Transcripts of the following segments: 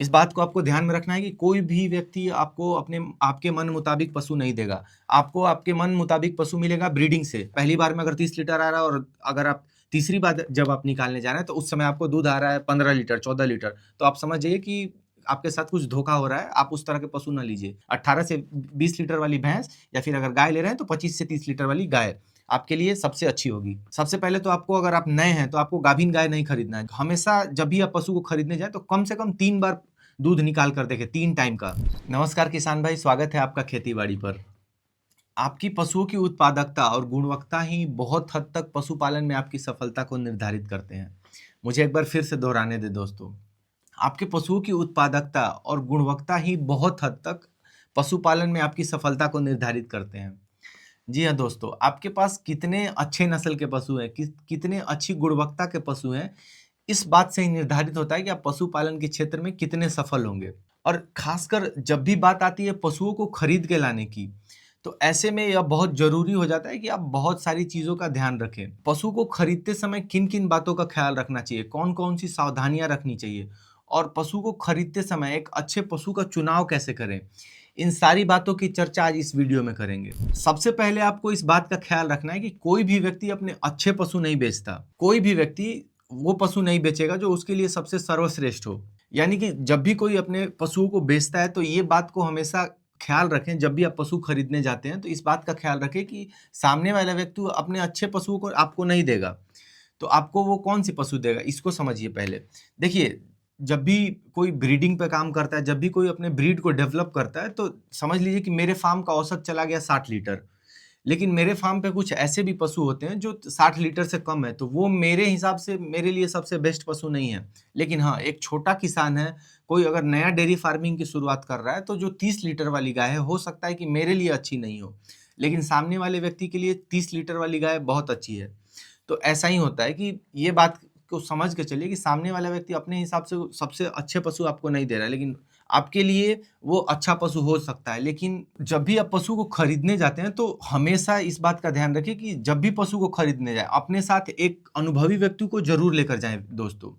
इस बात को आपको ध्यान में रखना है कि कोई भी व्यक्ति आपको आपके मन मुताबिक पशु नहीं देगा। आपको आपके मन मुताबिक पशु मिलेगा ब्रीडिंग से। पहली बार में अगर 30 लीटर आ रहा है और अगर आप तीसरी बार जब आप निकालने जा रहे हैं तो उस समय आपको दूध आ रहा है 15 लीटर, 14 लीटर, तो आप समझ जाइए कि आपके साथ कुछ धोखा हो रहा है। आप उस तरह के पशु ना लीजिए। 18 से 20 लीटर वाली भैंस या फिर अगर गाय ले रहे हैं तो 25 से 30 लीटर वाली गाय आपके लिए सबसे अच्छी होगी। सबसे पहले तो आपको, अगर आप नए हैं तो आपको गाभिन गाय नहीं खरीदना है। हमेशा जब भी आप पशु को खरीदने जाए तो कम से कम 3 बार दूध निकाल कर देखें, 3 टाइम का। नमस्कार किसान भाई, स्वागत है आपका खेती बाड़ी पर। आपकी पशुओं की उत्पादकता और गुणवत्ता ही बहुत हद तक पशुपालन में आपकी सफलता को निर्धारित करते हैं। मुझे एक बार फिर से दोहराने दें दोस्तों, आपके पशुओं की उत्पादकता और गुणवत्ता ही बहुत हद तक पशुपालन में आपकी सफलता को निर्धारित करते हैं। जी हाँ दोस्तों, आपके पास कितने अच्छे नस्ल के पशु हैं, कितने अच्छी गुणवत्ता के पशु हैं, इस बात से ही निर्धारित होता है कि आप पशुपालन के क्षेत्र में कितने सफल होंगे। और खासकर जब भी बात आती है पशुओं को खरीद के लाने की, तो ऐसे में यह बहुत जरूरी हो जाता है कि आप बहुत सारी चीजों का ध्यान रखें। पशु को खरीदते समय किन किन बातों का ख्याल रखना चाहिए, कौन कौन सी सावधानियां रखनी चाहिए, और पशु को खरीदते समय एक अच्छे पशु का चुनाव कैसे करें, इन सारी बातों की चर्चा आज इस वीडियो में करेंगे। सबसे पहले आपको इस बात का ख्याल रखना है कि कोई भी व्यक्ति अपने अच्छे पशु नहीं बेचता। कोई भी व्यक्ति वो पशु नहीं बेचेगा जो उसके लिए सबसे सर्वश्रेष्ठ हो। यानी कि जब भी कोई अपने पशुओं को बेचता है तो ये बात को हमेशा ख्याल रखें, जब भी आप पशु खरीदने जाते हैं तो इस बात का ख्याल रखें कि सामने वाला व्यक्ति अपने अच्छे पशुओं को आपको नहीं देगा, तो आपको वो कौन सी पशु देगा, इसको समझिए पहले। देखिए, जब भी कोई ब्रीडिंग पे काम करता है, जब भी कोई अपने ब्रीड को डेवलप करता है, तो समझ लीजिए कि मेरे फार्म का औसत चला गया 60 लीटर, लेकिन मेरे फार्म पे कुछ ऐसे भी पशु होते हैं जो 60 लीटर से कम है, तो वो मेरे हिसाब से मेरे लिए सबसे बेस्ट पशु नहीं है। लेकिन हाँ, एक छोटा किसान है, कोई अगर नया डेयरी फार्मिंग की शुरुआत कर रहा है, तो जो 30 लीटर वाली गाय है, हो सकता है कि मेरे लिए अच्छी नहीं हो, लेकिन सामने वाले व्यक्ति के लिए 30 लीटर वाली गाय बहुत अच्छी है। तो ऐसा ही होता है कि ये बात को समझ के चलिए कि सामने वाला व्यक्ति अपने हिसाब से सबसे अच्छे पशु आपको नहीं दे रहा है, लेकिन आपके लिए वो अच्छा पशु हो सकता है। लेकिन जब भी आप पशु को खरीदने जाते हैं तो हमेशा इस बात का ध्यान रखिए कि जब भी पशु को खरीदने जाए अपने साथ एक अनुभवी व्यक्ति को जरूर लेकर जाएं दोस्तों।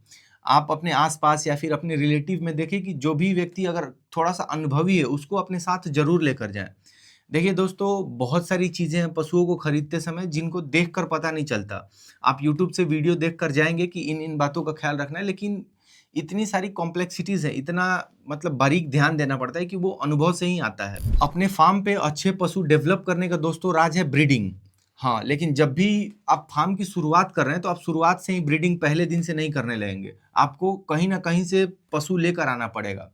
आप अपने आसपास या फिर अपने रिलेटिव में देखें कि जो भी व्यक्ति अगर थोड़ा सा अनुभवी है उसको अपने साथ जरूर लेकर जाएं। देखिए दोस्तों, बहुत सारी चीज़ें हैं पशुओं को खरीदते समय जिनको देखकर पता नहीं चलता। आप यूट्यूब से वीडियो देखकर जाएँगे कि इन बातों का ख़्याल रखना है, लेकिन इतनी सारी कॉम्प्लेक्सिटीज़ हैं, इतना मतलब बारीक ध्यान देना पड़ता है कि वो अनुभव से ही आता है। अपने फार्म पे अच्छे पशु डेवलप करने का दोस्तों राज है ब्रीडिंग। हाँ, लेकिन जब भी आप फार्म की शुरुआत कर रहे हैं तो आप शुरुआत से ही ब्रीडिंग पहले दिन से नहीं करने लगेंगे। आपको कहीं न कहीं से पशु लेकर आना पड़ेगा।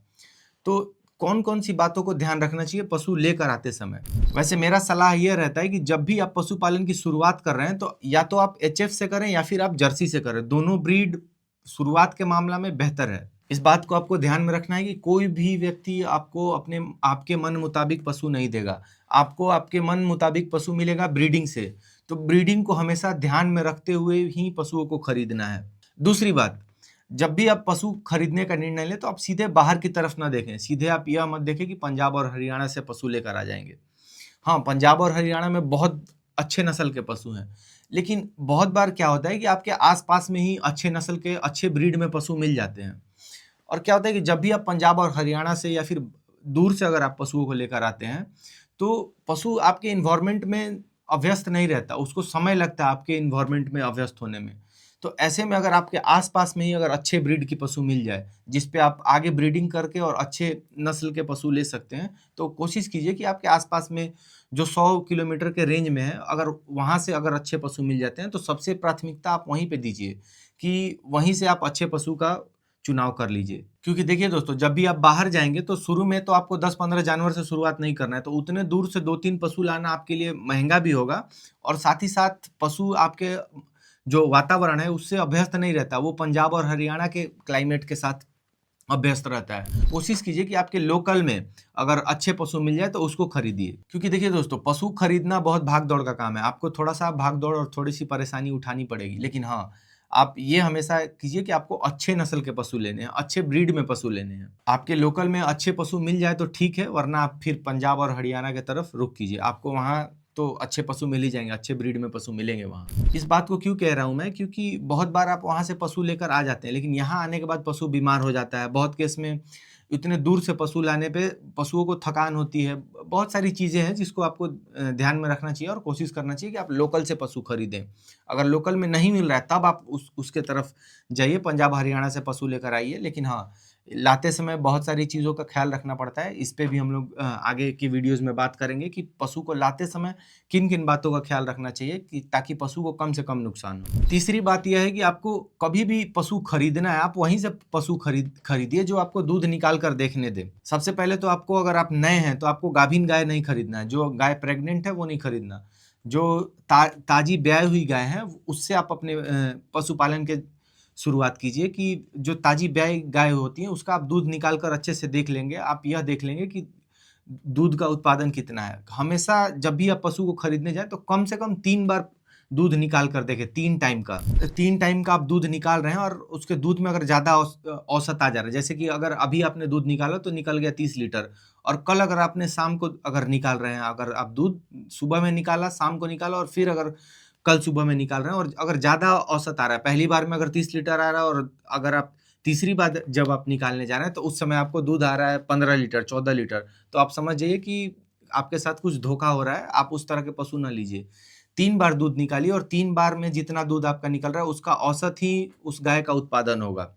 तो कौन-कौन सी बातों को ध्यान रखना चाहिए पशु लेकर आते समय? वैसे मेरा सलाह ये रहता है कि जब भी आप पशुपालन की शुरुआत कर रहे हैं तो या तो आप एचएफ से करें या फिर आप जर्सी से करें। दोनों ब्रीड शुरुआत के मामला में बेहतर है। इस बात को आपको ध्यान में रखना है कि कोई भी व्यक्ति आपको आपके मन मुताबिक पशु नहीं देगा। आपको आपके मन मुताबिक पशु मिलेगा ब्रीडिंग से। तो ब्रीडिंग को हमेशा ध्यान में रखते हुए ही पशुओं को खरीदना है। दूसरी बात, जब भी आप पशु खरीदने का निर्णय लें तो आप सीधे बाहर की तरफ ना देखें। सीधे आप यह मत देखें कि पंजाब और हरियाणा से पशु लेकर आ जाएँगे। हाँ, पंजाब और हरियाणा में बहुत अच्छे नस्ल के पशु हैं, लेकिन बहुत बार क्या होता है कि आपके आस-पास में ही अच्छे नस्ल के, अच्छे ब्रीड में पशु मिल जाते हैं। और क्या होता है कि जब भी आप पंजाब और हरियाणा से या फिर दूर से अगर आप पशुओं को लेकर आते हैं, तो पशु आपके एनवायरनमेंट में अभ्यस्त नहीं रहता, उसको समय लगता है आपके एनवायरनमेंट में अभ्यस्त होने में। तो ऐसे में अगर आपके आस-पास में ही अगर अच्छे ब्रीड की पशु मिल जाए, जिस पे आप आगे ब्रीडिंग करके और अच्छे नस्ल के पशु ले सकते हैं, तो कोशिश कीजिए कि आपके आस-पास में जो 100 किलोमीटर के रेंज में है, अगर वहाँ से अगर अच्छे पशु मिल जाते हैं, तो सबसे प्राथमिकता आप वहीं पे दीजिए कि वहीं से आप अच्छे पशु का चुनाव कर लीजिए। क्योंकि देखिए दोस्तों, जब भी आप बाहर जाएँगे तो शुरू में तो आपको 10-15 जानवर से शुरुआत नहीं करना है, तो उतने दूर से 2-3 पशु लाना आपके लिए महँगा भी होगा और साथ ही साथ पशु आपके जो वातावरण है उससे अभ्यस्त नहीं रहता, वो पंजाब और हरियाणा के क्लाइमेट के साथ अभ्यस्त रहता है। कोशिश कीजिए कि आपके लोकल में अगर अच्छे पशु मिल जाए तो उसको खरीदिए। क्योंकि देखिए दोस्तों, पशु खरीदना बहुत भाग-दौड़ का काम है। आपको थोड़ा-सा भाग-दौड़ और थोड़ी-सी परेशानी उठानी पड़ेगी। लेकिन हाँ, आप ये हमेशा कीजिए कि आपको अच्छे नस्ल के पशु लेने हैं, अच्छे ब्रीड में पशु लेने हैं। आपके लोकल में अच्छे पशु मिल जाए तो ठीक है, वरना आप फिर पंजाब और हरियाणा की तरफ रुख कीजिए। आपको वहाँ तो अच्छे पशु मिल ही जाएँगे, अच्छे ब्रीड में पशु मिलेंगे वहाँ। इस बात को क्यों कह रहा हूँ मैं? क्योंकि बहुत बार आप वहाँ से पशु लेकर आ जाते हैं, लेकिन यहाँ आने के बाद पशु बीमार हो जाता है। बहुत केस में इतने दूर से पशु लाने पे पशुओं को थकान होती है। बहुत सारी चीज़ें हैं जिसको आपको ध्यान में रखना चाहिए और कोशिश करना चाहिए कि आप लोकल से पशु खरीदें। अगर लोकल में नहीं मिल रहा है तब आप उसके तरफ जाइए, पंजाब हरियाणा से पशु लेकर आइए। लेकिन हाँ, लाते समय बहुत सारी चीज़ों का ख्याल रखना पड़ता है। इस पे भी हम लोग आगे की वीडियोज़ में बात करेंगे कि पशु को लाते समय किन-किन बातों का ख्याल रखना चाहिए कि ताकि पशु को कम से कम नुकसान हो। तीसरी बात यह है कि आपको कभी भी पशु खरीदना है, आप वहीं से पशु खरीदिए जो आपको दूध निकाल कर देखने दे। सबसे पहले तो आपको, अगर आप नए हैं तो आपको गाभिन गाय नहीं खरीदना है, जो गाय प्रेग्नेंट है वो नहीं खरीदना। जो ताज़ी ब्याई हुई गाय है उससे आप अपने पशुपालन के शुरुआत कीजिए कि जो ताज़ी ब्याई गाय होती है उसका आप दूध निकाल कर अच्छे से देख लेंगे। आप यह देख लेंगे कि दूध का उत्पादन कितना है। हमेशा जब भी आप पशु को खरीदने जाएँ तो कम से कम 3 बार दूध निकाल कर देखें, 3 टाइम का। 3 टाइम का आप दूध निकाल रहे हैं और उसके दूध में अगर ज़्यादा औसत आ जा रहा है, जैसे कि अगर अभी आपने दूध निकाला तो निकल गया 30 लीटर, और कल अगर आपने शाम को अगर निकाल रहे हैं, अगर आप दूध सुबह में निकाला, शाम को निकाला और फिर अगर कल सुबह में निकाल रहे हैं और अगर ज़्यादा औसत आ रहा है, पहली बार में अगर 30 लीटर आ रहा है और अगर आप तीसरी बार जब आप निकालने जा रहे हैं तो उस समय आपको दूध आ रहा है 15 लीटर, 14 लीटर, तो आप समझ जाइए कि आपके साथ कुछ धोखा हो रहा है। आप उस तरह के पशु ना लीजिए। 3 बार दूध निकालिए और 3 बार में जितना दूध आपका निकल रहा है उसका औसत ही उस गाय का उत्पादन होगा।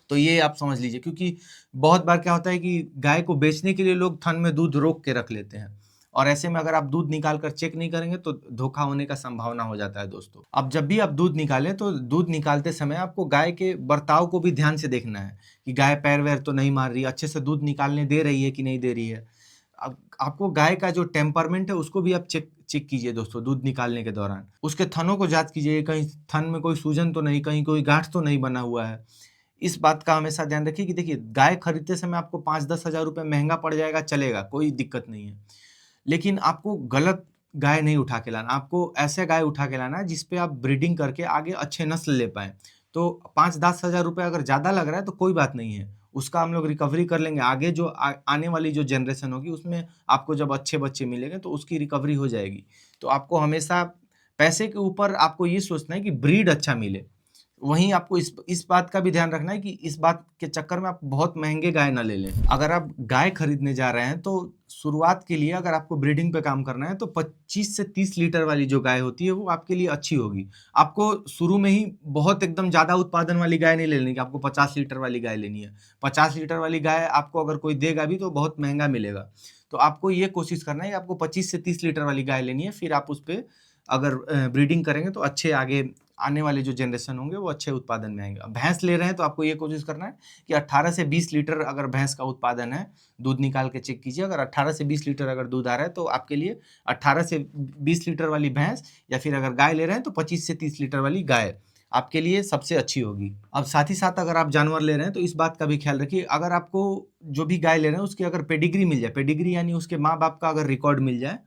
तो ये आप समझ लीजिए, क्योंकि बहुत बार क्या होता है कि गाय को बेचने के लिए लोग थन में दूध रोक के रख लेते हैं और ऐसे में अगर आप दूध निकाल कर चेक नहीं करेंगे तो धोखा होने का संभावना हो जाता है दोस्तों। अब जब भी आप दूध निकालें तो दूध निकालते समय आपको गाय के बर्ताव को भी ध्यान से देखना है कि गाय पैर वैर तो नहीं मार रही, अच्छे से दूध निकालने दे रही है कि नहीं दे रही है। अब आपको गाय का जो टेम्परमेंट है उसको भी आप चेक कीजिए दोस्तों दूध निकालने के दौरान। उसके थनों को जांच कीजिए, कहीं थन में कोई सूजन तो नहीं, कहीं कोई गांठ तो नहीं बना हुआ है। इस बात का हमेशा ध्यान रखिए कि देखिए, गाय खरीदते समय आपको 5-10 हज़ार रुपये महंगा पड़ जाएगा, चलेगा, कोई दिक्कत नहीं है। लेकिन आपको गलत गाय नहीं उठा के लाना, आपको ऐसे गाय उठा के लाना है जिस पे आप ब्रीडिंग करके आगे अच्छे नस्ल ले पाएँ। तो 5-10 हज़ार रुपये अगर ज़्यादा लग रहा है तो कोई बात नहीं है, उसका हम लोग रिकवरी कर लेंगे। आगे जो आने वाली जो जनरेशन होगी उसमें आपको जब अच्छे बच्चे मिलेंगे तो उसकी रिकवरी हो जाएगी। तो आपको हमेशा पैसे के ऊपर आपको ये सोचना है कि ब्रीड अच्छा मिले। वहीं आपको इस बात का भी ध्यान रखना है कि इस बात के चक्कर में आप बहुत महँगे गाय ना ले लें। अगर आप गाय खरीदने जा रहे हैं तो शुरुआत के लिए अगर आपको ब्रीडिंग पे काम करना है तो 25 से 30 लीटर वाली जो गाय होती है वो आपके लिए अच्छी होगी। आपको शुरू में ही बहुत एकदम ज़्यादा उत्पादन वाली गाय नहीं लेनी कि आपको 50 लीटर वाली गाय लेनी है। 50 लीटर वाली गाय आपको अगर कोई देगा भी तो बहुत महँगा मिलेगा। तो आपको ये कोशिश करना है कि आपको 25 से 30 लीटर वाली गाय लेनी है, फिर आप उस पे अगर ब्रीडिंग करेंगे तो अच्छे आगे आने वाले जो जनरेशन होंगे वो अच्छे उत्पादन में आएंगे। भैंस ले रहे हैं तो आपको ये कोशिश करना है कि 18 से 20 लीटर अगर भैंस का उत्पादन है, दूध निकाल के चेक कीजिए। अगर 18 से 20 लीटर अगर दूध आ रहा है तो आपके लिए 18 से 20 लीटर वाली भैंस, या फिर अगर गाय ले रहे हैं तो 25 से 30 लीटर वाली गाय आपके लिए सबसे अच्छी होगी। अब साथ ही साथ अगर आप जानवर ले रहे हैं तो इस बात का भी ख्याल रखिए, अगर आपको जो भी गाय ले रहे हैं उसकी अगर पेडिग्री मिल जाए, पेडिग्री यानी उसके माँ बाप का अगर रिकॉर्ड मिल जाए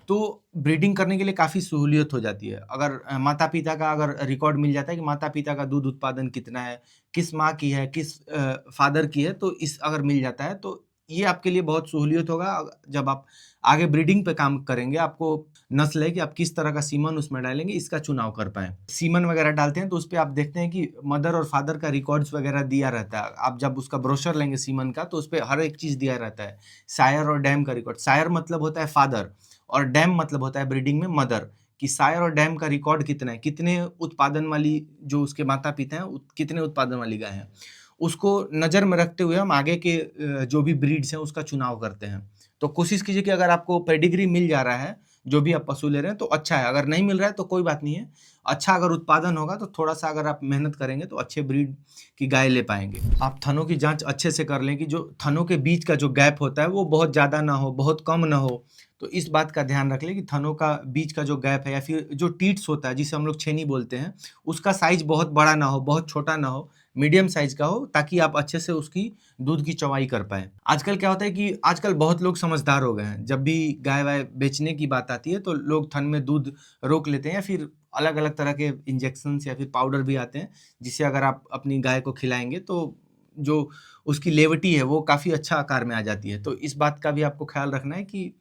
तो ब्रीडिंग करने के लिए काफ़ी सहूलियत हो जाती है। अगर माता-पिता का अगर रिकॉर्ड मिल जाता है कि माता-पिता का दूध उत्पादन कितना है, किस माँ की है, किस फ़ादर की है, तो इस अगर मिल जाता है तो ये आपके लिए बहुत सहूलियत होगा। जब आप आगे ब्रीडिंग पे काम करेंगे, आपको नस्ल है कि आप किस तरह का सीमन उसमें डालेंगे इसका चुनाव कर पाएँ। सीमन वगैरह डालते हैं तो उसपे आप देखते हैं कि मदर और फ़ादर का रिकॉर्ड्स वगैरह दिया रहता है। आप जब उसका ब्रोशर लेंगे सीमन का तो उसपे हर एक चीज़ दिया रहता है। सायर और डैम का रिकॉर्ड, सायर मतलब होता है फ़ादर और डैम मतलब होता है ब्रीडिंग में मदर, कि सायर और डैम का रिकॉर्ड कितना है, कितने उत्पादन वाली जो उसके माता-पिता हैं कितने उत्पादन वाली गाय हैं। उसको नज़र में रखते हुए हम आगे के जो भी ब्रीड्स हैं उसका चुनाव करते हैं। तो कोशिश कीजिए कि अगर आपको पेडिग्री मिल जा रहा है, जो भी आप पशु ले रहे हैं तो अच्छा है, अगर नहीं मिल रहा है तो कोई बात नहीं है। अच्छा अगर उत्पादन होगा तो थोड़ा-सा अगर आप मेहनत करेंगे तो अच्छे ब्रीड की गाय ले पाएँगे। आप थनों की जाँच अच्छे से कर लें कि जो थनों के बीच का जो गैप होता है वो बहुत ज़्यादा ना हो, बहुत कम ना हो। तो इस बात का ध्यान रख लें कि थनों का बीच का जो गैप है या फिर जो टीट्स होता है जिसे हम लोग छेनी बोलते हैं, उसका साइज़ बहुत बड़ा ना हो, बहुत छोटा ना हो, मीडियम साइज़ का हो, ताकि आप अच्छे से उसकी दूध की चवाई कर पाएँ। आजकल क्या होता है कि आजकल बहुत लोग समझदार हो गए हैं। जब भी गाय-वाय बेचने की बात आती है तो लोग थन में दूध रोक लेते हैं या फिर अलग-अलग तरह के इंजेक्शंस या फिर पाउडर भी आते हैं, जिसे अगर आप अपनी गाय को खिलाएँगे तो जो उसकी लेवटी है वो काफ़ी अच्छा आकार में आ जाती है। तो इस बात का भी आपको ख़्याल रखना है कि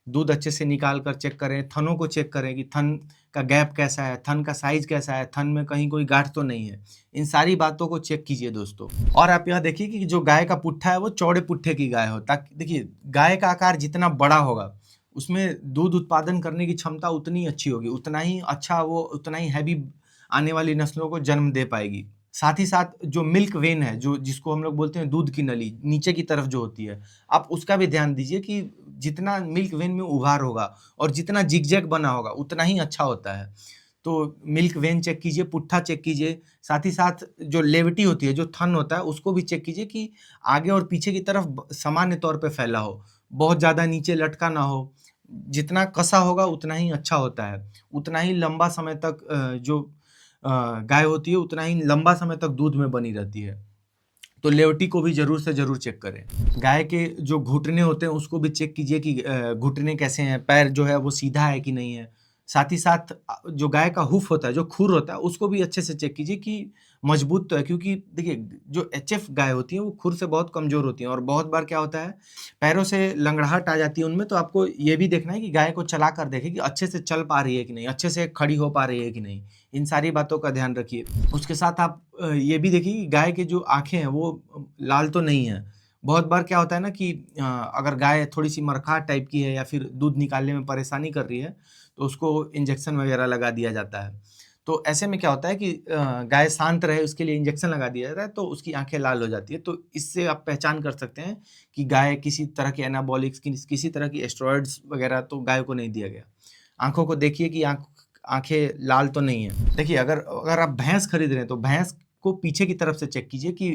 दूध अच्छे से निकाल कर चेक करें, थनों को चेक करें कि थन का गैप कैसा है, थन का साइज़ कैसा है, थन में कहीं कोई गाँठ तो नहीं है। इन सारी बातों को चेक कीजिए दोस्तों। और आप यह देखिए कि जो गाय का पुट्ठा है वो चौड़े पुट्ठे की गाय हो, ताकि देखिए गाय का आकार जितना बड़ा होगा, उसमें दूध उत्पादन करने की क्षमता उतनी अच्छी होगी, उतना ही अच्छा वो उतना ही हैवी आने वाली नस्लों को जन्म दे पाएगी। साथ ही साथ जो मिल्क वेन है, जो जिसको हम लोग बोलते हैं दूध की नली, नीचे की तरफ जो होती है, आप उसका भी ध्यान दीजिए कि जितना मिल्क वेन में उभार होगा और जितना जिगजैग बना होगा, उतना ही अच्छा होता है। तो मिल्क वेन चेक कीजिए, पुट्ठा चेक कीजिए, साथ ही साथ जो लेवटी होती है, जो थन होता है, उसको भी चेक कीजिए कि आगे और पीछे की तरफ सामान्य तौर पे फैला हो, बहुत ज़्यादा नीचे लटका ना हो। जितना कसा होगा उतना ही अच्छा होता है, उतना ही लंबा समय तक गाय होती है उतना ही लंबा समय तक दूध में बनी रहती है। तो लेवटी को भी ज़रूर से ज़रूर चेक करें। गाय के जो घुटने होते हैं उसको भी चेक कीजिए कि घुटने कैसे हैं, पैर जो है वो सीधा है कि नहीं है। साथ ही साथ जो गाय का हूफ होता है, जो खुर होता है, उसको भी अच्छे से चेक कीजिए कि मजबूत तो है, क्योंकि देखिए जो एचएफ गाय होती है वो खुर से बहुत कमज़ोर होती हैं और बहुत बार क्या होता है, पैरों से लंगड़ाहट आ जाती है उनमें। तो आपको ये भी देखना है कि गाय को चला कर देखें कि अच्छे से चल पा रही है कि नहीं, अच्छे से खड़ी हो पा रही है कि नहीं। इन सारी बातों का ध्यान रखिए। उसके साथ आप ये भी देखिए कि गाय के जो आँखें हैं वो लाल तो नहीं है। बहुत बार क्या होता है ना कि अगर गाय थोड़ी-सी मरखा टाइप की है या फिर दूध निकालने में परेशानी कर रही है, तो उसको इंजेक्शन वगैरह लगा दिया जाता है। तो ऐसे में क्या होता है कि गाय शांत रहे उसके लिए इंजेक्शन लगा दिया जाता है, तो उसकी आँखें लाल हो जाती है। तो इससे आप पहचान कर सकते हैं कि गाय किसी तरह के एनाबॉलिक्स किसी तरह की स्टेरॉइड्स वगैरह तो गाय को नहीं दिया गया। आँखों को देखिए कि आँखें लाल तो नहीं है। देखिए अगर अगर आप भैंस खरीद रहे हैं तो भैंस को पीछे की तरफ से चेक कीजिए कि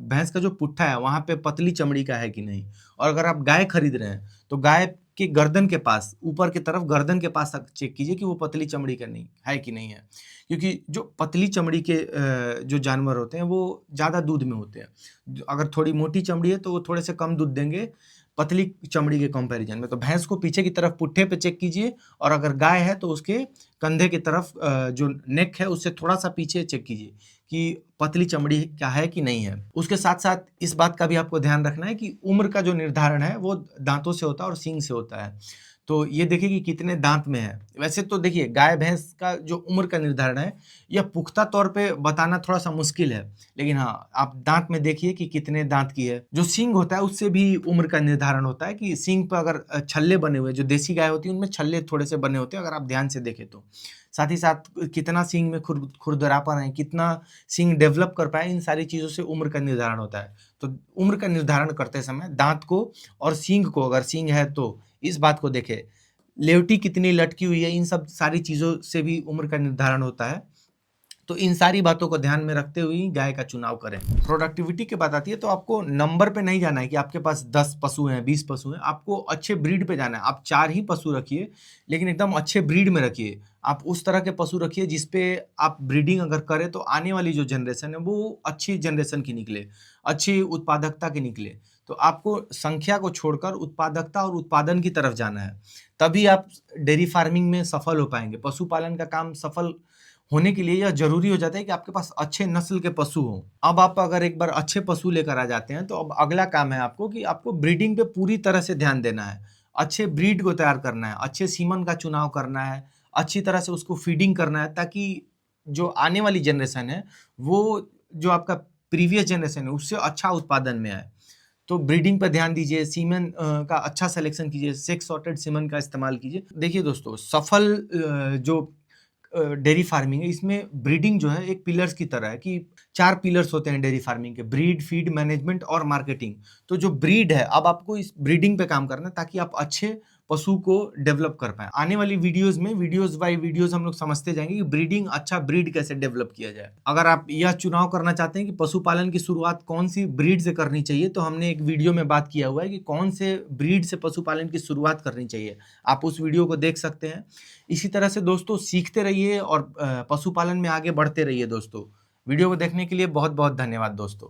भैंस का जो पुट्ठा है वहाँ पे पतली चमड़ी का है कि नहीं। और अगर आप गाय खरीद रहे हैं तो गाय के गर्दन के पास, ऊपर की तरफ गर्दन के पास तक चेक कीजिए कि वो पतली चमड़ी का नहीं है कि नहीं है। क्योंकि जो पतली चमड़ी के जो जानवर होते हैं वो ज़्यादा दूध में होते हैं। अगर थोड़ी मोटी चमड़ी है तो वो थोड़े से कम दूध देंगे पतली चमड़ी के कंपैरिजन में। तो भैंस को पीछे की तरफ पुट्ठे पे चेक कीजिए, और अगर गाय है तो उसके कंधे की तरफ जो नेक है उससे थोड़ा-सा पीछे चेक कीजिए कि पतली चमड़ी क्या है कि नहीं है। उसके साथ-साथ इस बात का भी आपको ध्यान रखना है कि उम्र का जो निर्धारण है वो दाँतों से होता है और सींग से होता है। तो ये देखिए कि कितने दाँत में है। वैसे तो देखिए गाय-भैंस का जो उम्र का निर्धारण है, यह पुख्ता तौर पे बताना थोड़ा-सा मुश्किल है। लेकिन हाँ, आप दाँत में देखिए कि कितने दाँत की है। जो सींग होता है उससे भी उम्र का निर्धारण होता है कि सींग पे अगर छल्ले बने हुए, जो देसी गाय होती है उनमें छल्ले थोड़े से बने होते हैं अगर आप ध्यान से देखें तो। साथ ही साथ कितना सींग में खुरदरापन है, कितना सींग डेवलप कर पाए, इन सारी चीज़ों से उम्र का निर्धारण होता है। तो उम्र का निर्धारण करते समय दाँत को और सींग को, अगर सींग है तो इस बात को देखें। लेवटी कितनी लटकी हुई है, इन सब सारी चीज़ों से भी उम्र का निर्धारण होता है। तो इन सारी बातों को ध्यान में रखते हुए ही गाय का चुनाव करें। प्रोडक्टिविटी की बात आती है तो आपको नंबर पे नहीं जाना है कि आपके पास 10 पशु हैं, 20 पशु हैं, आपको अच्छे ब्रीड पे जाना है। आप 4 ही पशु रखिए, लेकिन एकदम अच्छे ब्रीड में रखिए। आप उस तरह के पशु रखिए जिस पे आप ब्रीडिंग अगर करें तो आने वाली जो जनरेशन है वो अच्छी जनरेशन की निकले, अच्छी उत्पादकता की निकले। तो आपको संख्या को छोड़कर उत्पादकता और उत्पादन की तरफ जाना है। तभी आप डेयरी फार्मिंग में सफल हो पाएँगे। पशुपालन का काम सफल होने के लिए यह ज़रूरी हो जाता है कि आपके पास अच्छे नस्ल के पशु हों। अब आप अगर एक बार अच्छे पशु लेकर आ जाते हैं, तो अब अगला काम है आपको कि आपको ब्रीडिंग पे पूरी तरह से ध्यान देना है। अच्छे ब्रीड को तैयार करना है, अच्छे सीमन का चुनाव करना है, अच्छी तरह से उसको फीडिंग करना है, ताकि जो आने वाली जनरेशन है, वो जो आपका प्रीवियस जनरेशन है, उससे अच्छा उत्पादन में आए। तो ब्रीडिंग पे ध्यान दीजिए, सीमेन का अच्छा सिलेक्शन कीजिए, सेक्स सॉर्टेड सीमेन का इस्तेमाल कीजिए। देखिए दोस्तों, सफल जो डेयरी फार्मिंग है, इसमें ब्रीडिंग जो है एक पिलर्स की तरह है कि 4 पिलर्स होते हैं डेयरी फार्मिंग के: ब्रीड, फीड, मैनेजमेंट और मार्केटिंग। तो जो ब्रीड है, अब आपको इस ब्रीडिंग पे काम करना है ताकि आप अच्छे पशु को डेवलप कर पाएँ। आने वाली वीडियोज़ में वीडियोज़ बाय वीडियोज़ हम लोग समझते जाएँगे कि ब्रीडिंग, अच्छा ब्रीड कैसे डेवलप किया जाए। अगर आप यह चुनाव करना चाहते हैं कि पशुपालन की शुरुआत कौन-सी ब्रीड से करनी चाहिए, तो हमने एक वीडियो में बात किया हुआ है कि कौन से ब्रीड से पशुपालन की शुरुआत करनी चाहिए। आप उस वीडियो को देख सकते हैं। इसी तरह से दोस्तों सीखते रहिए और पशुपालन में आगे बढ़ते रहिए दोस्तों। वीडियो को देखने के लिए बहुत-बहुत धन्यवाद दोस्तों।